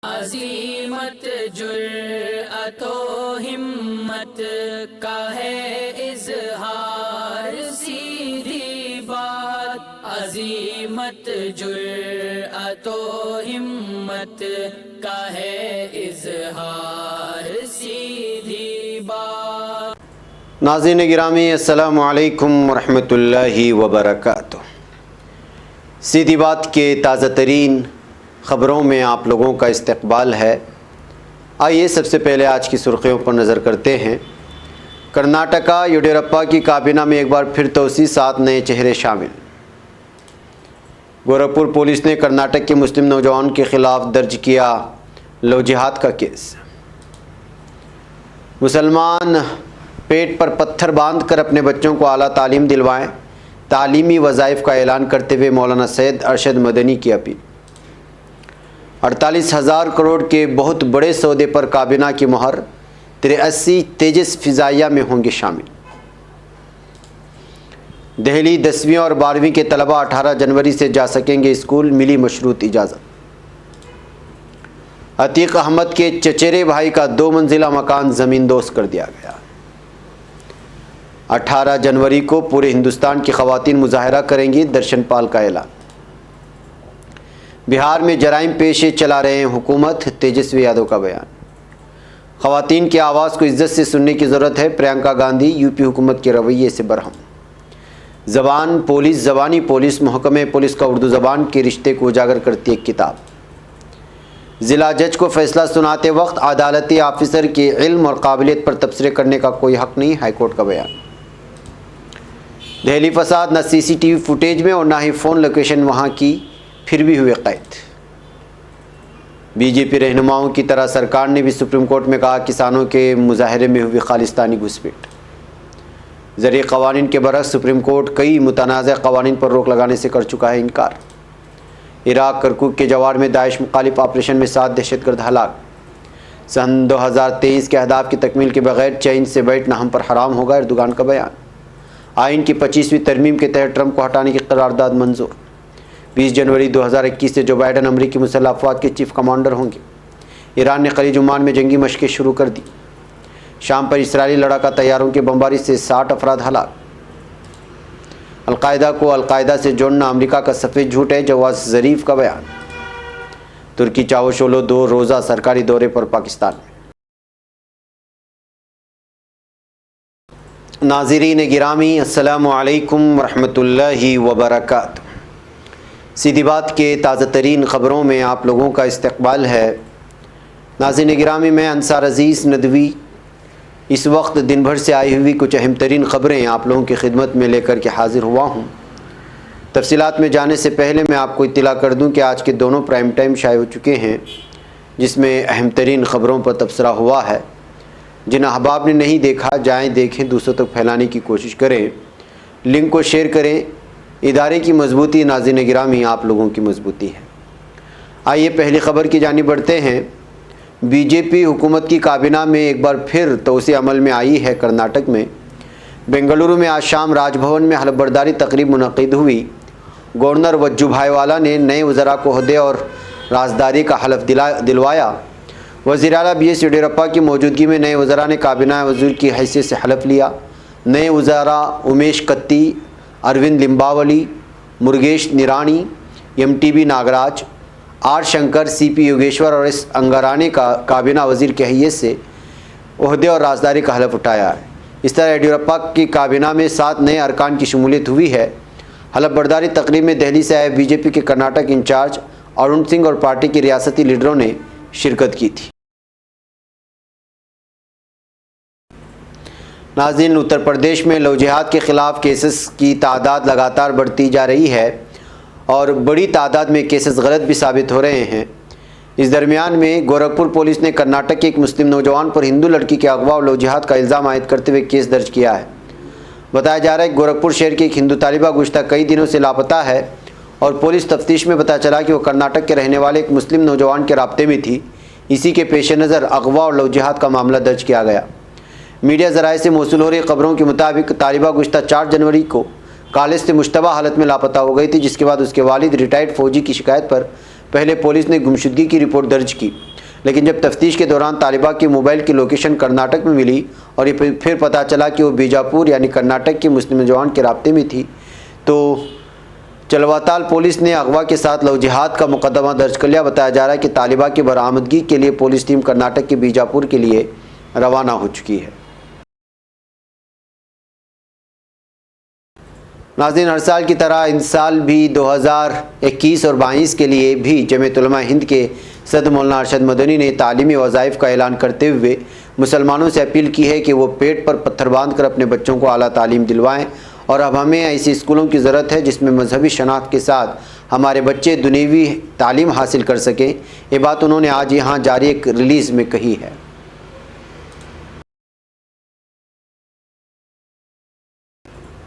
عظیمت جرأت و ہمت کا ہے اظہار، سیدھی بات عظیمت جرأت و ہمت کا ہے اظہار، سیدھی بات۔ ناظرین گرامی السلام علیکم ورحمۃ اللہ وبرکاتہ۔ سیدھی بات کے تازہ ترین خبروں میں آپ لوگوں کا استقبال ہے۔ آئیے سب سے پہلے آج کی سرخیوں پر نظر کرتے ہیں۔ کرناٹکا یڈیورپا کی کابینہ میں ایک بار پھر توسیع، 7 نئے چہرے شامل۔ گورکھپور پولیس نے کرناٹک کے مسلم نوجوان کے خلاف درج کیا لو جہاد کا کیس۔ مسلمان پیٹ پر پتھر باندھ کر اپنے بچوں کو اعلیٰ تعلیم دلوائیں، تعلیمی وظائف کا اعلان کرتے ہوئے مولانا سید ارشد مدنی کی اپیل۔ 48,000 کروڑ کے بہت بڑے سودے پر کابینہ کی مہر، 83 تیجس فضائیہ میں ہوں گے شامل۔ دہلی 10ویں اور 12ویں کے طلبہ 18 جنوری سے جا سکیں گے اسکول، ملی مشروط اجازت۔ عتیق احمد کے چچیرے بھائی کا 2 منزلہ مکان زمین دوز کر دیا گیا۔ 18 جنوری کو پورے ہندوستان کی خواتین مظاہرہ کریں گی، درشن پال کا اعلان۔ بہار میں جرائم پیشے چلا رہے ہیں حکومت، تیجسوی یادو کا بیان۔ خواتین کی آواز کو عزت سے سننے کی ضرورت ہے، پرینکا گاندھی یو پی حکومت کے رویے سے برہم۔ زبانی پولیس محکمہ پولیس کا اردو زبان کے رشتے کو اجاگر کرتی ایک کتاب۔ ضلع جج کو فیصلہ سناتے وقت عدالتی آفیسر کے علم اور قابلیت پر تبصرے کرنے کا کوئی حق نہیں، ہائی کورٹ کا بیان۔ دہلی فساد نہ سی سی ٹی وی فوٹیج میں اور نہ ہی فون لوکیشن وہاں کی، پھر بھی ہوئے قید۔ بی جے پی رہنماؤں کی طرح سرکار نے بھی سپریم کورٹ میں کہا کسانوں کے مظاہرے میں ہوئی خالصتانی گھس پیٹ۔ زرعی قوانین کے برعکس سپریم کورٹ کئی متنازع قوانین پر روک لگانے سے کر چکا ہے انکار۔ عراق کرکوک کے جوار میں داعش مخالف آپریشن میں 7 دہشت گرد ہلاک۔ سن 2023 کے اہداف کی تکمیل کے بغیر چین سے بیٹھنا ہم پر حرام ہوگا، اردوغان کا بیان۔ آئین کی 25ویں ترمیم کے تحت ٹرمپ کو ہٹانے کی قرارداد منظور۔ 20 جنوری 2021 سے جو بائیڈن امریکی مسلح افواج کے چیف کمانڈر ہوں گے۔ ایران نے خلیج عمان میں جنگی مشقیں شروع کر دی۔ شام پر اسرائیلی لڑاکا طیاروں کی بمباری سے 60 افراد ہلاک۔ القاعدہ کو القاعدہ سے جوڑنا امریکہ کا سفید جھوٹ ہے، جواز ظریف کا بیان۔ ترکی چاوشولو 2 روزہ سرکاری دورے پر پاکستان میں۔ ناظرین گرامی السلام علیکم ورحمۃ اللہ وبرکاتہ۔ سیدھی بات کے تازہ ترین خبروں میں آپ لوگوں کا استقبال ہے۔ ناظرین گرامی، میں انصار عزیز ندوی اس وقت دن بھر سے آئی ہوئی کچھ اہم ترین خبریں آپ لوگوں کی خدمت میں لے کر کے حاضر ہوا ہوں۔ تفصیلات میں جانے سے پہلے میں آپ کو اطلاع کر دوں کہ آج کے دونوں پرائم ٹائم شائع ہو چکے ہیں، جس میں اہم ترین خبروں پر تبصرہ ہوا ہے۔ جن احباب نے نہیں دیکھا، جائیں دیکھیں، دوسروں تک پھیلانے کی کوشش کریں، لنک کو شیئر کریں۔ ادارے کی مضبوطی ناظرین گرامی آپ لوگوں کی مضبوطی ہے۔ آئیے پہلی خبر کی جانب بڑھتے ہیں۔ بی جے پی حکومت کی کابینہ میں ایک بار پھر توسیع عمل میں آئی ہے۔ کرناٹک میں بنگلورو میں آج شام راج بھون میں حلف برداری تقریب منعقد ہوئی۔ گورنر وجو بھائی والا نے نئے وزراء کو عہدے اور رازداری کا حلف دلوایا۔ وزیر اعلیٰ بی ایس یڈیورپا کی موجودگی میں نئے وزراء نے کابینہ وزیر کی حیثیت سے حلف لیا۔ نئے وزراء Umesh Katti, Arvind Limbavali, Murugesh Nirani, M T B Nagaraj, R Shankar, C P Yogeshwar اور ایس انگارانے کا کابینہ وزیر کی حیثیت سے عہدے اور رازداری کا حلف اٹھایا ہے۔ اس طرح یڈیورپا کی کابینہ میں 7 نئے ارکان کی شمولیت ہوئی ہے۔ حلف برداری تقریب میں دہلی سے آئے بی جے پی کے کرناٹک انچارج ارون سنگھ اور پارٹی کے ریاستی لیڈروں نے شرکت کی تھی۔ ناظرین، اتر پردیش میں لو جہاد کے خلاف کیسز کی تعداد لگاتار بڑھتی جا رہی ہے اور بڑی تعداد میں کیسز غلط بھی ثابت ہو رہے ہیں۔ اس درمیان میں گورکھپور پولیس نے کرناٹک کے ایک مسلم نوجوان پر ہندو لڑکی کے اغوا اور لو جہاد کا الزام عائد کرتے ہوئے کیس درج کیا ہے۔ بتایا جا رہا ہے کہ گورکھپور شہر کی ایک ہندو طالبہ گزشتہ کئی دنوں سے لاپتہ ہے اور پولیس تفتیش میں پتہ چلا کہ وہ کرناٹک کے رہنے والے ایک مسلم نوجوان کے رابطے میں تھی۔ اسی کے پیش نظر اغوا اور لو جہاد کا معاملہ درج کیا گیا۔ میڈیا ذرائع سے موصول ہو رہی خبروں کے مطابق طالبہ گزشتہ 4 جنوری کو کالج سے مشتبہ حالت میں لاپتہ ہو گئی تھی، جس کے بعد اس کے والد ریٹائرڈ فوجی کی شکایت پر پہلے پولیس نے گمشدگی کی رپورٹ درج کی۔ لیکن جب تفتیش کے دوران طالبہ کی موبائل کی لوکیشن کرناٹک میں ملی اور یہ پھر پتہ چلا کہ وہ بیجاپور یعنی کرناٹک کے مسلم نوجوان کے رابطے میں تھی، تو چلواتال پولیس نے اغوا کے ساتھ لو جہاد کا مقدمہ درج کر لیا۔ بتایا جا رہا ہے کہ طالبہ کی برآمدگی کے لیے پولیس ٹیم کرناٹک کے بیجاپور کے لیے روانہ ہو چکی ہے۔ ناظرین، ہر سال کی طرح ان سال بھی 2021 اور 22 کے لیے بھی جمعیت علماء ہند کے صدر مولانا ارشد مدنی نے تعلیمی وظائف کا اعلان کرتے ہوئے مسلمانوں سے اپیل کی ہے کہ وہ پیٹ پر پتھر باندھ کر اپنے بچوں کو اعلیٰ تعلیم دلوائیں، اور اب ہمیں ایسی اسکولوں کی ضرورت ہے جس میں مذہبی شناخت کے ساتھ ہمارے بچے دنیوی تعلیم حاصل کر سکیں۔ یہ بات انہوں نے آج یہاں جاری ایک ریلیز میں کہی ہے۔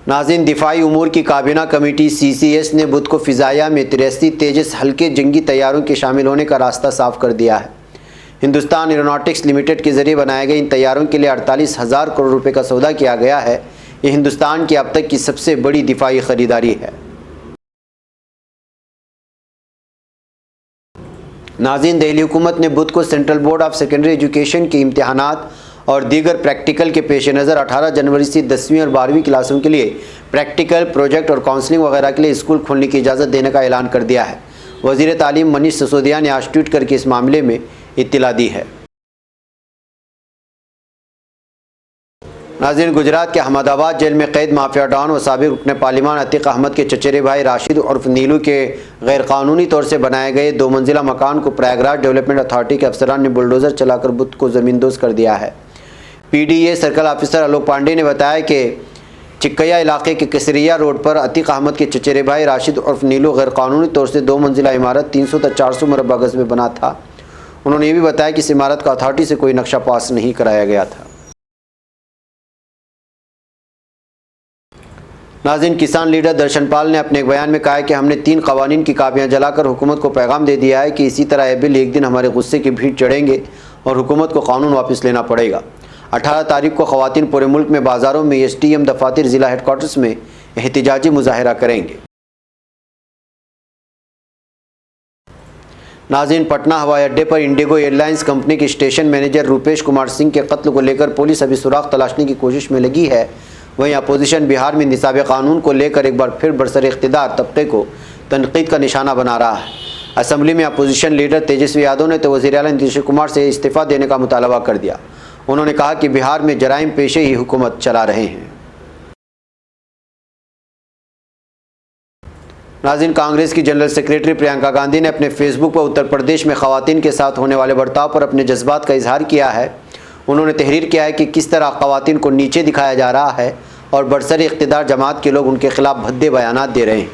ناظرین، دفاعی امور کی کابینہ کمیٹی CCS نے بدھ کو فضائیہ میں 83 تیجس ہلکے جنگی طیاروں کے شامل ہونے کا راستہ صاف کر دیا ہے۔ ہندوستان ایروناٹکس لمیٹڈ کے ذریعے بنائے گئے ان طیاروں کے لیے 48,000 کروڑ روپے کا سودا کیا گیا ہے۔ یہ ہندوستان کی اب تک کی سب سے بڑی دفاعی خریداری ہے۔ ناظرین، دہلی حکومت نے بدھ کو central board of secondary education کے امتحانات اور دیگر پریکٹیکل کے پیش نظر 18 جنوری سے 10ویں اور 12ویں کلاسوں کے لیے پریکٹیکل، پروجیکٹ اور کاؤنسلنگ وغیرہ کے لیے اسکول کھولنے کی اجازت دینے کا اعلان کر دیا ہے۔ وزیر تعلیم منیش سسودیا نے آج ٹویٹ کر کے اس معاملے میں اطلاع دی ہے۔ ناظرین، گجرات کے احمد آباد جیل میں قید مافیا ڈان و سابق رکن پارلیمان عتیق احمد کے چچیرے بھائی راشد عرف نیلو کے غیر قانونی طور سے بنائے گئے 2 منزلہ مکان کو پریاگ راج ڈیولپمنٹ اتھارٹی کے افسران نے بلڈوزر چلا کر بدھ کو زمیندوز کر دیا ہے۔ PDA circle officer Alok Pandey نے بتایا کہ چکیا علاقے کے کسریا روڈ پر عتیق احمد کے چچیرے بھائی راشد عرف نیلو غیر قانونی طور سے 2 منزلہ عمارت 300 تا 400 مربع گز میں بنا تھا۔ انہوں نے یہ بھی بتایا کہ اس عمارت کا اتھارٹی سے کوئی نقشہ پاس نہیں کرایا گیا تھا۔ ناظرین، کسان لیڈر درشن پال نے اپنے ایک بیان میں کہا ہے کہ ہم نے 3 قوانین کی کاپیاں جلا کر حکومت کو پیغام دے دیا ہے کہ اسی طرح یہ بل ایک دن ہمارے غصے کی بھیٹ چڑھیں گے اور حکومت کو قانون واپس لینا پڑے گا۔ 18 تاریخ کو خواتین پورے ملک میں بازاروں میں STM دفاتر ضلع ہیڈ کوارٹرز میں احتجاجی مظاہرہ کریں گے۔ ناظرین، پٹنہ ہوائی اڈے پر انڈیگو ایئر لائنز کمپنی کے اسٹیشن مینیجر روپیش کمار سنگھ کے قتل کو لے کر پولیس ابھی سراغ تلاشنے کی کوشش میں لگی ہے۔ وہیں اپوزیشن بہار میں نصاب قانون کو لے کر ایک بار پھر برسر اقتدار طبقے کو تنقید کا نشانہ بنا رہا ہے۔ اسمبلی میں اپوزیشن لیڈر تیجسوی یادو نے تو وزیر اعلیٰ نتیش کمار سے استعفیٰ دینے کا مطالبہ کر دیا۔ انہوں نے کہا کہ بہار میں جرائم پیشے ہی حکومت چلا رہے ہیں۔ ناظرین، کانگریس کی جنرل سیکریٹری پرینکا گاندھی نے اپنے فیس بک پر اتر پردیش میں خواتین کے ساتھ ہونے والے برتاؤ پر اپنے جذبات کا اظہار کیا ہے۔ انہوں نے تحریر کیا ہے کہ کس طرح خواتین کو نیچے دکھایا جا رہا ہے اور برسر اقتدار جماعت کے لوگ ان کے خلاف بھدے بیانات دے رہے ہیں۔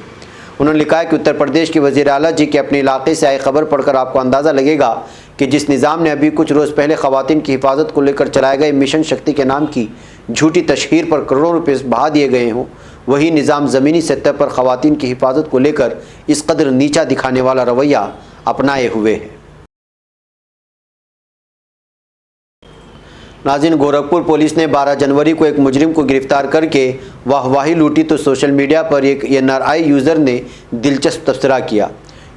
انہوں نے لکھا ہے کہ اتر پردیش کے وزیر اعلیٰ جی کے اپنے علاقے سے آئی خبر پڑھ کر آپ کو اندازہ لگے گا کہ جس نظام نے ابھی کچھ روز پہلے خواتین کی حفاظت کو لے کر چلائے گئے مشن شکتی کے نام کی جھوٹی تشہیر پر کروڑوں روپے بہا دیے گئے ہوں، وہی نظام زمینی سطح پر خواتین کی حفاظت کو لے کر اس قدر نیچا دکھانے والا رویہ اپنائے ہوئے ہے۔ ناظرین، گورکھپور پولیس نے 12 جنوری کو ایک مجرم کو گرفتار کر کے واہواہی لوٹی تو سوشل میڈیا پر ایک NRI یوزر نے دلچسپ تبصرہ کیا۔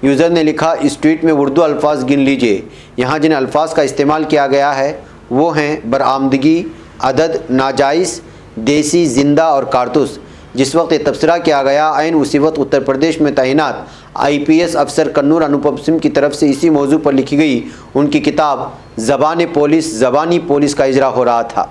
یوزر نے لکھا، اس ٹویٹ میں اردو الفاظ گن لیجئے، یہاں جن الفاظ کا استعمال کیا گیا ہے وہ ہیں برآمدگی، عدد، ناجائز، دیسی، زندہ اور کارتوس۔ جس وقت یہ تبصرہ کیا گیا عین اسی وقت اتر پردیش میں تعینات IPS افسر کنور انوپم سنگھ کی طرف سے اسی موضوع پر لکھی گئی ان کی کتاب زبان پولیس زبانی پولیس کا اجرا ہو رہا تھا۔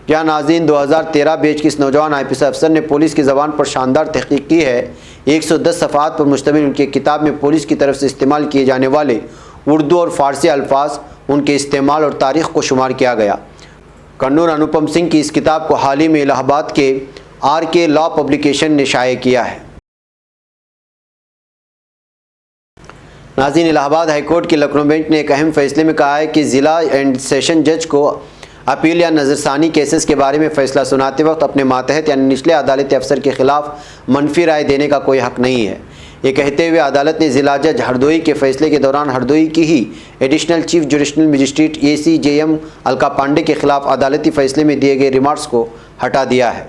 جہاں ناظرین 2013 بیچ کی اس نوجوان IPS افسر نے پولیس کی زبان پر شاندار تحقیق کی ہے۔ 110 صفحات پر مشتمل ان کی کتاب میں پولیس کی طرف سے استعمال کیے جانے والے اردو اور فارسی الفاظ، ان کے استعمال اور تاریخ کو شمار کیا گیا۔ کنور انوپم سنگھ کی اس کتاب کو حال ہی میں الہ آباد کے RK لا پبلیکیشن نے شائع کیا ہے۔ ناظرین، الہ آباد ہائی کورٹ کی لکھنؤ بینچ نے ایک اہم فیصلے میں کہا ہے کہ ضلع اینڈ سیشن جج کو اپیل یا نظرثانی کیسز کے بارے میں فیصلہ سناتے وقت اپنے ماتحت یعنی نچلے عدالتی افسر کے خلاف منفی رائے دینے کا کوئی حق نہیں ہے۔ یہ کہتے ہوئے عدالت نے ضلع جج ہردوئی کے فیصلے کے دوران ہردوئی کی ہی additional chief judicial magistrate ACJM Alka Pandey کے خلاف عدالتی فیصلے میں دیے گئے ریمارکس کو ہٹا دیا ہے۔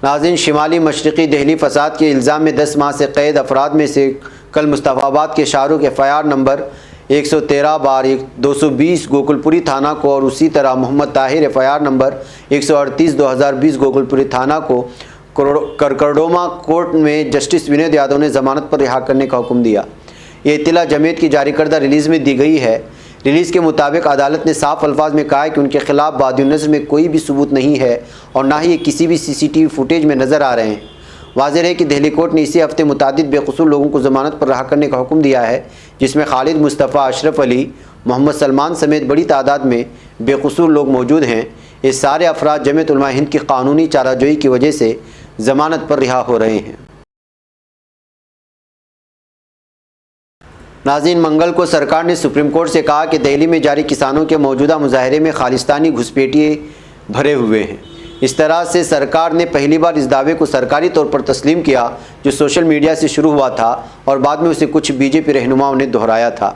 ناظرین، شمالی مشرقی دہلی فساد کے الزام میں 10 ماہ سے قید افراد میں سے کل مصطفیٰ آباد کے شاہ رخ FIR نمبر 113/220 گوکل پوری تھانہ کو اور اسی طرح محمد طاہر FIR نمبر 138/2020 گوکل پوری تھانہ کو کرکرڈوما کورٹ میں جسٹس ونود یادو نے ضمانت پر رہا کرنے کا حکم دیا۔ یہ اطلاع جمعیت کی جاری کردہ ریلیز میں دی گئی ہے۔ ریلیز کے مطابق عدالت نے صاف الفاظ میں کہا ہے کہ ان کے خلاف بادی النظر میں کوئی بھی ثبوت نہیں ہے اور نہ ہی یہ کسی بھی CCTV فوٹیج میں نظر آ رہے ہیں۔ واضح ہے کہ دہلی کورٹ نے اسی ہفتے متعدد بے قصور لوگوں کو ضمانت پر رہا کرنے کا حکم دیا ہے، جس میں خالد مصطفیٰ، اشرف علی، محمد سلمان سمیت بڑی تعداد میں بے قصور لوگ موجود ہیں۔ یہ سارے افراد جمعیت علماء ہند کی قانونی چارہ جوئی کی وجہ سے ضمانت پر رہا ہو رہے ہیں۔ ناظرین، منگل کو سرکار نے سپریم کورٹ سے کہا کہ دہلی میں جاری کسانوں کے موجودہ مظاہرے میں خالصتانی گھسپیٹیے بھرے ہوئے ہیں۔ اس طرح سے سرکار نے پہلی بار اس دعوے کو سرکاری طور پر تسلیم کیا جو سوشل میڈیا سے شروع ہوا تھا اور بعد میں اسے کچھ BJP رہنماؤں نے دہرایا تھا۔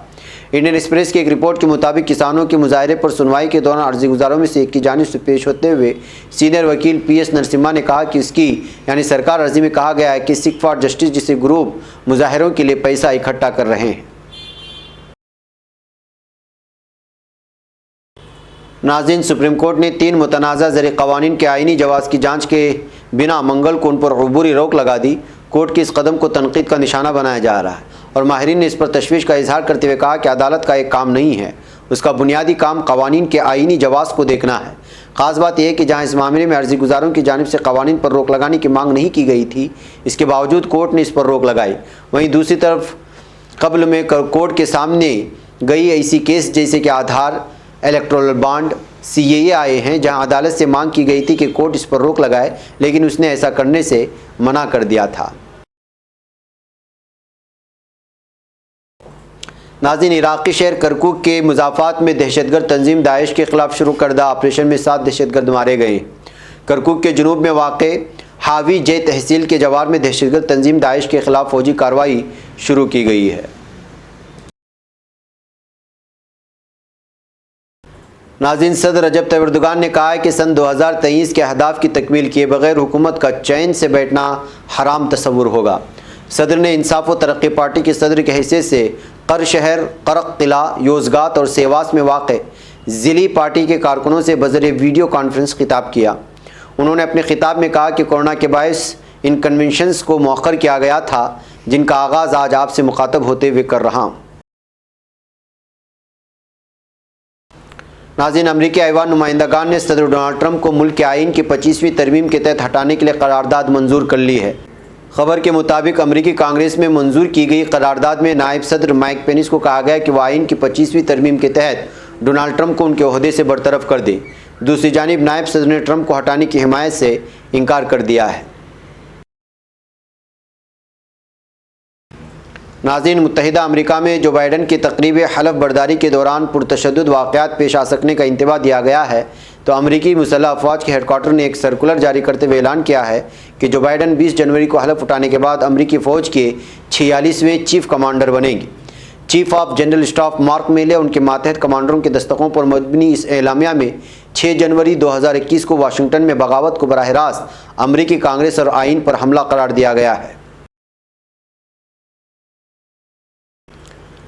انڈین ایکسپریس کی ایک رپورٹ کے مطابق کسانوں کے مظاہرے پر سنوائی کے دوران عرضی گزاروں میں سے ایک کی جانب سے پیش ہوتے ہوئے سینئر وکیل PS نرسمہا نے کہا کہ اس کی یعنی سرکار عرضی میں کہا گیا ہے کہ سکھ فار جسٹس جیسے گروپ مظاہروں کے لیے پیسہ اکٹھا کر رہے ہیں۔ ناظرین، سپریم کورٹ نے 3 متنازع زیر قوانین کے آئینی جواز کی جانچ کے بنا منگل کو ان پر عبوری روک لگا دی۔ کورٹ کے اس قدم کو تنقید کا نشانہ بنایا جا رہا ہے اور ماہرین نے اس پر تشویش کا اظہار کرتے ہوئے کہا کہ عدالت کا ایک کام نہیں ہے، اس کا بنیادی کام قوانین کے آئینی جواز کو دیکھنا ہے۔ خاص بات یہ ہے کہ جہاں اس معاملے میں عرضی گزاروں کی جانب سے قوانین پر روک لگانے کی مانگ نہیں کی گئی تھی، اس کے باوجود کورٹ نے اس پر روک لگائی۔ وہیں دوسری طرف قبل میں کورٹ کے سامنے گئی ایسی کیس جیسے کہ آدھار، الیکٹورل بانڈ، CAA آئے ہیں، جہاں عدالت سے مانگ کی گئی تھی کہ کورٹ اس پر روک لگائے، لیکن اس نے ایسا کرنے سے منع کر دیا تھا۔ ناظرین، عراقی شہر کرکوک کے مضافات میں دہشت گرد تنظیم داعش کے خلاف شروع کردہ آپریشن میں 7 دہشت گرد مارے گئے۔ کرکوک کے جنوب میں واقع حاوی جے تحصیل کے جوار میں دہشت گرد تنظیم داعش کے خلاف فوجی کارروائی شروع کی گئی ہے۔ ناظرین، صدر رجب طیب اردوغان نے کہا ہے کہ سن 2023 کے اہداف کی تکمیل کیے بغیر حکومت کا چین سے بیٹھنا حرام تصور ہوگا۔ صدر نے انصاف و ترقی پارٹی کے صدر کی حیثیت سے قر شہر، قرق قلعہ، یوزگات اور سیواس میں واقع ضلعی پارٹی کے کارکنوں سے بذریعہ ویڈیو کانفرنس خطاب کیا۔ انہوں نے اپنے خطاب میں کہا کہ کورونا کے باعث ان کنونشنز کو مؤخر کیا گیا تھا جن کا آغاز آج آپ سے مخاطب ہوتے ہوئے کر رہا ہوں۔ ناظرین، امریکی ایوان نمائندگان نے صدر ڈونلڈ ٹرمپ کو ملک کے آئین کی 25ویں ترمیم کے تحت ہٹانے کے لیے قرارداد منظور کر لی ہے۔ خبر کے مطابق امریکی کانگریس میں منظور کی گئی قرارداد میں نائب صدر مائک پینس کو کہا گیا کہ وہ آئین کی 25ویں ترمیم کے تحت ڈونلڈ ٹرمپ کو ان کے عہدے سے برطرف کر دیں۔ دوسری جانب نائب صدر نے ٹرمپ کو ہٹانے کی حمایت سے انکار کر دیا ہے۔ ناظرین، متحدہ امریکہ میں جو بائیڈن کی تقریب حلف برداری کے دوران پرتشدد واقعات پیش آ سکنے کا انتباہ دیا گیا ہے، تو امریکی مسلح افواج کے ہیڈ کوارٹر نے ایک سرکولر جاری کرتے ہوئے اعلان کیا ہے کہ جو بائیڈن 20 جنوری کو حلف اٹھانے کے بعد امریکی فوج کے 46ویں چیف کمانڈر بنیں گے۔ Chief of general staff mark میلے ان کے ماتحت کمانڈروں کے دستخطوں پر مبنی اس اعلامیہ میں 6 جنوری 2021 کو واشنگٹن میں بغاوت کو براہ راست امریکی کانگریس اور آئین پر حملہ قرار دیا گیا ہے۔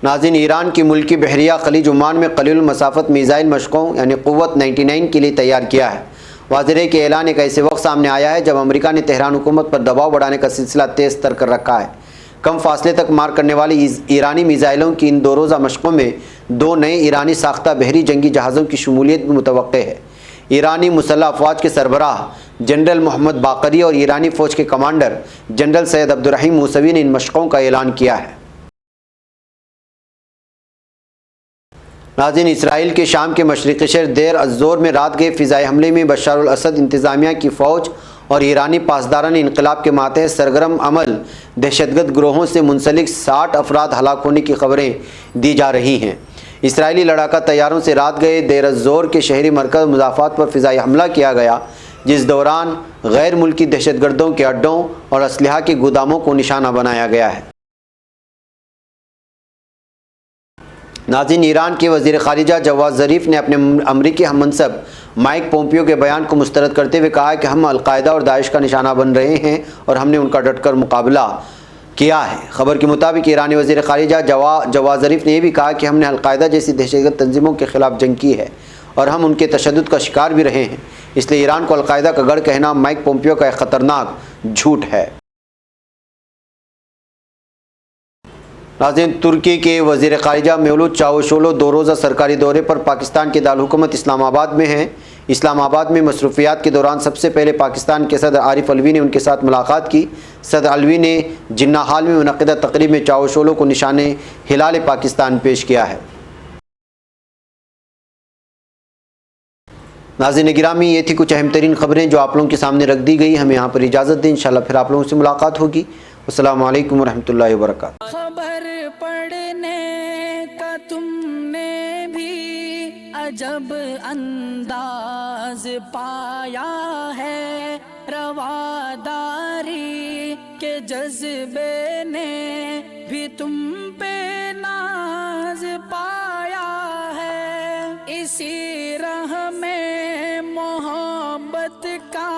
ناظرین، ایران کی ملکی بحریہ خلیج عمان میں قلیل المسافت میزائل مشقوں یعنی قوت 99 کے لیے تیار کیا ہے۔ واضح ہے کہ اعلان ایک ایسے وقت سامنے آیا ہے جب امریکہ نے تہران حکومت پر دباؤ بڑھانے کا سلسلہ تیز تر کر رکھا ہے۔ کم فاصلے تک مار کرنے والی ایرانی میزائلوں کی ان 2 روزہ مشقوں میں 2 نئے ایرانی ساختہ بحری جنگی جہازوں کی شمولیت بھی متوقع ہے۔ ایرانی مسلح افواج کے سربراہ جنرل محمد باقری اور ایرانی فوج کے کمانڈر جنرل سید عبدالرحیم موسوی نے ان مشقوں کا اعلان کیا ہے۔ ناظرین، اسرائیل کے شام کے مشرقی شہر دیر الزور میں رات گئے فضائی حملے میں بشار الاسد انتظامیہ کی فوج اور ایرانی پاسداران انقلاب کے ماتحت سرگرم عمل دہشت گرد گروہوں سے منسلک 60 افراد ہلاک ہونے کی خبریں دی جا رہی ہیں۔ اسرائیلی لڑاکا طیاروں سے رات گئے دیر الزور کے شہری مرکز مضافات پر فضائی حملہ کیا گیا، جس دوران غیر ملکی دہشت گردوں کے اڈوں اور اسلحہ کے گوداموں کو نشانہ بنایا گیا ہے۔ ناظرین، ایران کے وزیر خارجہ جواد ظریف نے اپنے امریکی ہم منصب مائک پومپیو کے بیان کو مسترد کرتے ہوئے کہا کہ ہم القاعدہ اور داعش کا نشانہ بن رہے ہیں اور ہم نے ان کا ڈٹ کر مقابلہ کیا ہے۔ خبر کے مطابق ایرانی وزیر خارجہ جواد ظریف نے یہ بھی کہا کہ ہم نے القاعدہ جیسی دہشت گرد تنظیموں کے خلاف جنگ کی ہے اور ہم ان کے تشدد کا شکار بھی رہے ہیں، اس لیے ایران کو القاعدہ کا گڑھ کہنا مائک پومپیو کا ایک خطرناک جھوٹ ہے۔ ناظرین، ترکی کے وزیر خارجہ میولوت چاوشولو 2 روزہ سرکاری دورے پر پاکستان کے دارالحکومت اسلام آباد میں ہیں۔ اسلام آباد میں مصروفیات کے دوران سب سے پہلے پاکستان کے صدر عارف علوی نے ان کے ساتھ ملاقات کی۔ صدر علوی نے جناح ہال میں منعقدہ تقریب میں چاوشولو کو نشان ہلال پاکستان پیش کیا ہے۔ ناظرین گرامی، یہ تھی کچھ اہم ترین خبریں جو آپ لوگوں کے سامنے رکھ دی گئی۔ ہمیں یہاں پر اجازت دیں، انشاءاللہ پھر آپ لوگوں سے ملاقات ہوگی۔ السلام علیکم ورحمۃ اللہ وبرکاتہ۔ خبر پڑھنے کا تم نے بھی عجب انداز پایا ہے، رواداری کے جذبے نے بھی تم پہ ناز پایا ہے، اسی راہ میں محبت کا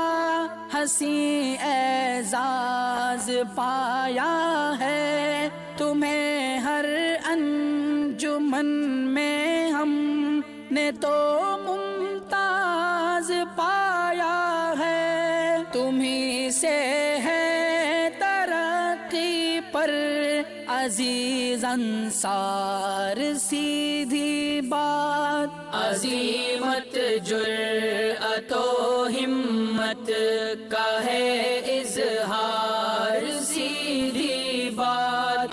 حسین اعزاز پایا ہے، تمہیں ہر انجمن میں ہم نے تو ممتاز پایا ہے، تمہیں سے ہے ترقی پر عزیز انصار، سیدھی بات عظیمت جرأت و ہمت کا ہے اظہار۔